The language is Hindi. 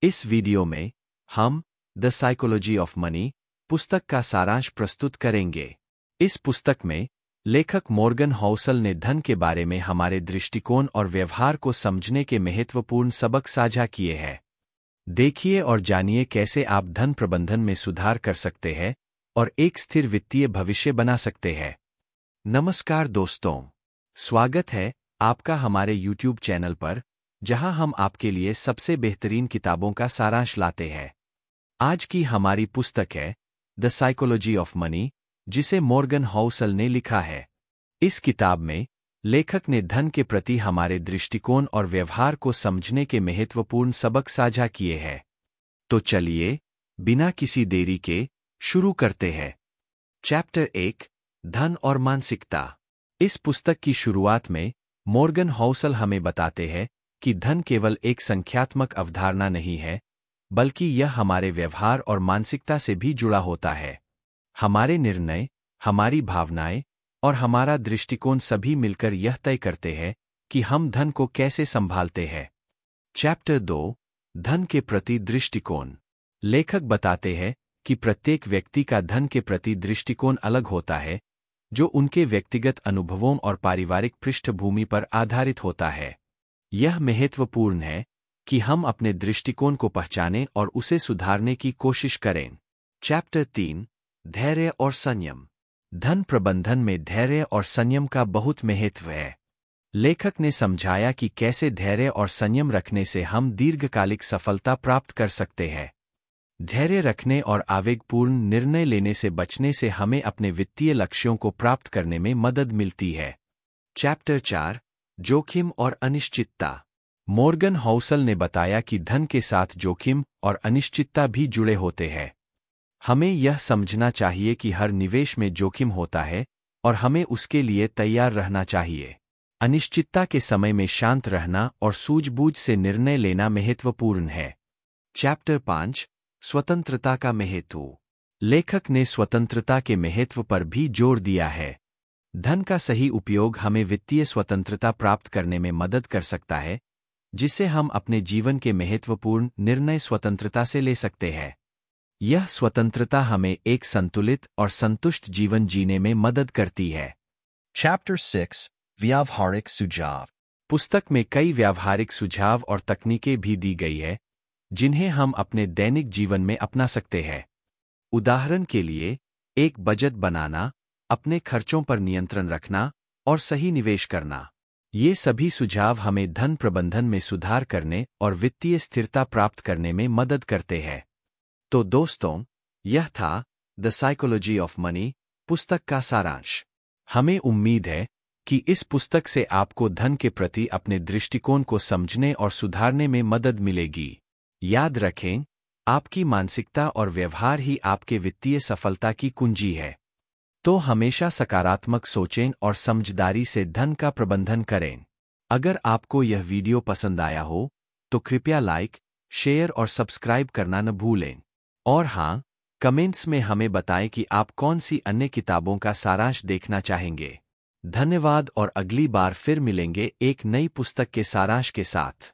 इस वीडियो में हम द साइकोलॉजी ऑफ मनी पुस्तक का सारांश प्रस्तुत करेंगे। इस पुस्तक में लेखक मॉर्गन हाउसल ने धन के बारे में हमारे दृष्टिकोण और व्यवहार को समझने के महत्वपूर्ण सबक साझा किए हैं। देखिए और जानिए कैसे आप धन प्रबंधन में सुधार कर सकते हैं और एक स्थिर वित्तीय भविष्य बना सकते हैं। नमस्कार दोस्तों, स्वागत है आपका हमारे YouTube चैनल पर, जहां हम आपके लिए सबसे बेहतरीन किताबों का सारांश लाते हैं। आज की हमारी पुस्तक है द साइकोलॉजी ऑफ मनी, जिसे मॉर्गन हाउसल ने लिखा है। इस किताब में लेखक ने धन के प्रति हमारे दृष्टिकोण और व्यवहार को समझने के महत्वपूर्ण सबक साझा किए हैं। तो चलिए बिना किसी देरी के शुरू करते हैं। चैप्टर 1, धन और मानसिकता। इस पुस्तक की शुरुआत में मॉर्गन हाउसल हमें बताते हैं कि धन केवल एक संख्यात्मक अवधारणा नहीं है, बल्कि यह हमारे व्यवहार और मानसिकता से भी जुड़ा होता है। हमारे निर्णय, हमारी भावनाएं और हमारा दृष्टिकोण सभी मिलकर यह तय करते हैं कि हम धन को कैसे संभालते हैं। चैप्टर 2, धन के प्रति दृष्टिकोण। लेखक बताते हैं कि प्रत्येक व्यक्ति का धन के प्रति दृष्टिकोण अलग होता है, जो उनके व्यक्तिगत अनुभवों और पारिवारिक पृष्ठभूमि पर आधारित होता है। यह महत्वपूर्ण है कि हम अपने दृष्टिकोण को पहचानें और उसे सुधारने की कोशिश करें। चैप्टर 3, धैर्य और संयम। धन प्रबंधन में धैर्य और संयम का बहुत महत्व है। लेखक ने समझाया कि कैसे धैर्य और संयम रखने से हम दीर्घकालिक सफलता प्राप्त कर सकते हैं। धैर्य रखने और आवेगपूर्ण निर्णय लेने से बचने से हमें अपने वित्तीय लक्ष्यों को प्राप्त करने में मदद मिलती है। चैप्टर 4, जोखिम और अनिश्चितता। मॉर्गन हाउसल ने बताया कि धन के साथ जोखिम और अनिश्चितता भी जुड़े होते हैं। हमें यह समझना चाहिए कि हर निवेश में जोखिम होता है और हमें उसके लिए तैयार रहना चाहिए। अनिश्चितता के समय में शांत रहना और सूझबूझ से निर्णय लेना महत्वपूर्ण है। चैप्टर 5, स्वतंत्रता का महत्व। लेखक ने स्वतंत्रता के महत्व पर भी जोर दिया है। धन का सही उपयोग हमें वित्तीय स्वतंत्रता प्राप्त करने में मदद कर सकता है, जिससे हम अपने जीवन के महत्वपूर्ण निर्णय स्वतंत्रता से ले सकते हैं। यह स्वतंत्रता हमें एक संतुलित और संतुष्ट जीवन जीने में मदद करती है। Chapter 6, व्यावहारिक सुझाव। पुस्तक में कई व्यावहारिक सुझाव और तकनीकें भी दी गई है, जिन्हें हम अपने दैनिक जीवन में अपना सकते हैं। उदाहरण के लिए, एक बजट बनाना, अपने खर्चों पर नियंत्रण रखना और सही निवेश करना। ये सभी सुझाव हमें धन प्रबंधन में सुधार करने और वित्तीय स्थिरता प्राप्त करने में मदद करते हैं। तो दोस्तों, यह था द साइकोलॉजी ऑफ मनी पुस्तक का सारांश। हमें उम्मीद है कि इस पुस्तक से आपको धन के प्रति अपने दृष्टिकोण को समझने और सुधारने में मदद मिलेगी। याद रखें, आपकी मानसिकता और व्यवहार ही आपके वित्तीय सफलता की कुंजी है। तो हमेशा सकारात्मक सोचें और समझदारी से धन का प्रबंधन करें। अगर आपको यह वीडियो पसंद आया हो, तो कृपया लाइक, शेयर और सब्सक्राइब करना न भूलें। और हाँ, कमेंट्स में हमें बताएं कि आप कौन सी अन्य किताबों का सारांश देखना चाहेंगे। धन्यवाद और अगली बार फिर मिलेंगे एक नई पुस्तक के सारांश के साथ।